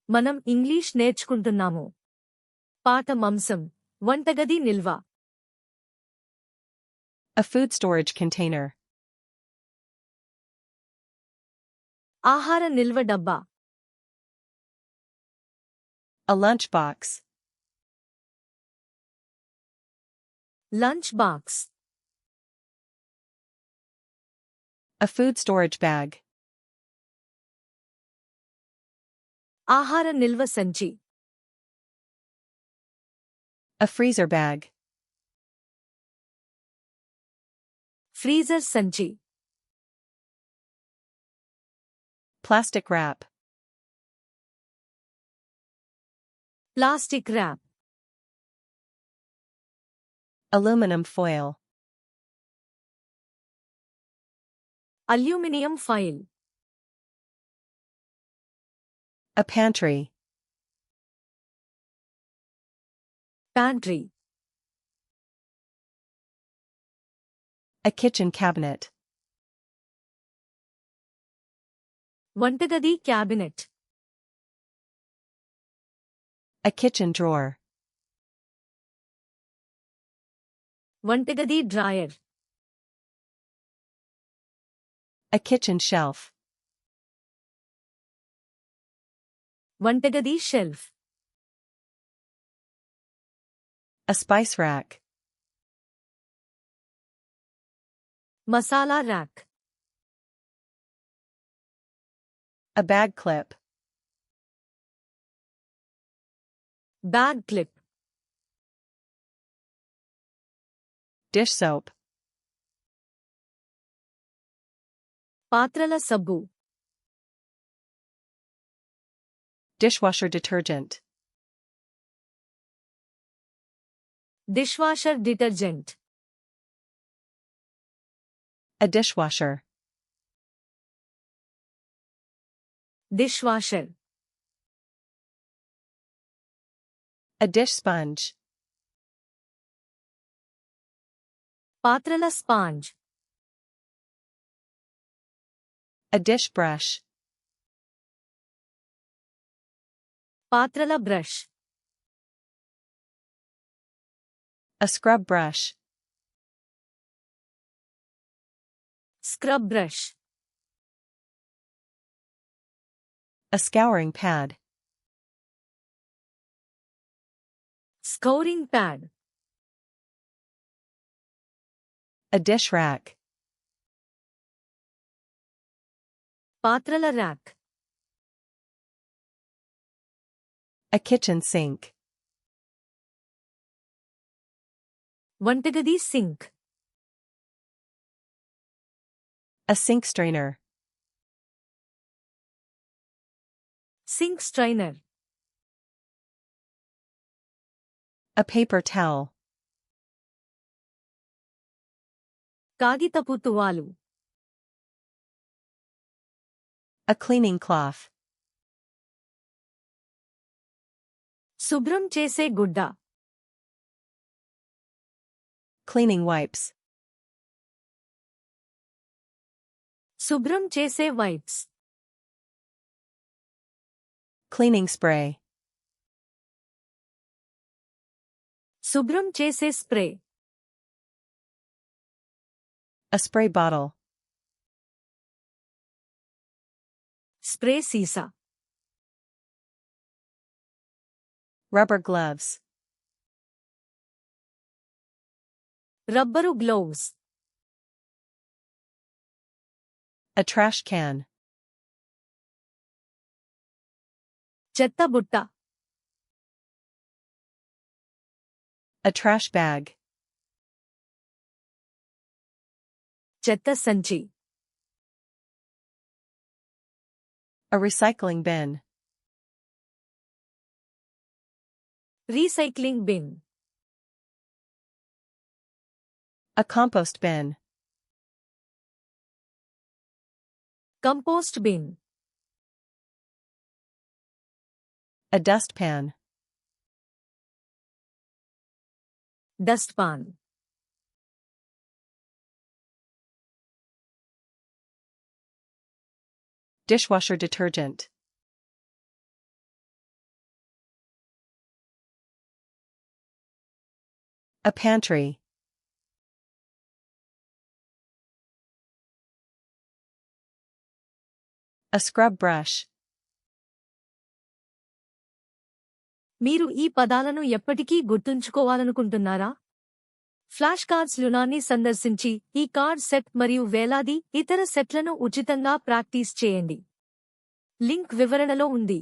మనం ఇంగ్లీష్ నేర్చుకుంటున్నాము. పాఠమంశం వంటగది నిల్వ. A food storage container. ఆహార నిల్వ డబ్బా. A lunchbox. Lunch box. A food storage bag. ఆహార నిల్వ సంచి. A freezer bag. ఫ్రీజర్ సంచి. Plastic wrap. Plastic wrap. Aluminum foil. Aluminium foil. A pantry. Pantry. A kitchen cabinet. వంటగది క్యాబినెట్. A kitchen drawer. వంటగది drawer. A kitchen shelf. వంటగది shelf. A spice rack. మసాలా rack. A bag clip. Bag clip. Dish soap. పాత్రల సబ్బు. Dishwasher detergent. Dishwasher detergent. A dishwasher. Dishwasher. A dish sponge. పాత్రల sponge. A dish brush. పాత్రల brush. A scrub brush. Scrub brush. A scouring pad. Scouring pad. A dish rack. పాత్రల rack. A kitchen sink. వంటగది sink. A sink strainer. Sink strainer. A paper towel. కాగితపు తువాలు. A cleaning cloth. శుభ్రం చేసే గుడ్డ. Cleaning wipes. శుభ్రం చేసే wipes. Cleaning spray. శుభ్రం చేసే spray. A spray bottle. Spray సీసా. Rubber gloves. Rubber gloves. A trash can. చెత్త బుట్ట. A trash bag. చెత్త సంచి. A recycling bin. Recycling bin. A compost bin. Compost bin. A dustpan. Dustpan. Dishwasher detergent. A pantry. A scrub brush. మీరు ఈ పదాలను ఎప్పటికీ గుర్తుంచుకోవాలనుకుంటున్నారా? Flash cards Lunani సందర్శించి ఈ కార్డ్ సెట్ మరియు వేలాది ఇతర సెట్లను ఉచితంగా ప్రాక్టీస్ చేయండి. లింక్ వివరణలో ఉంది.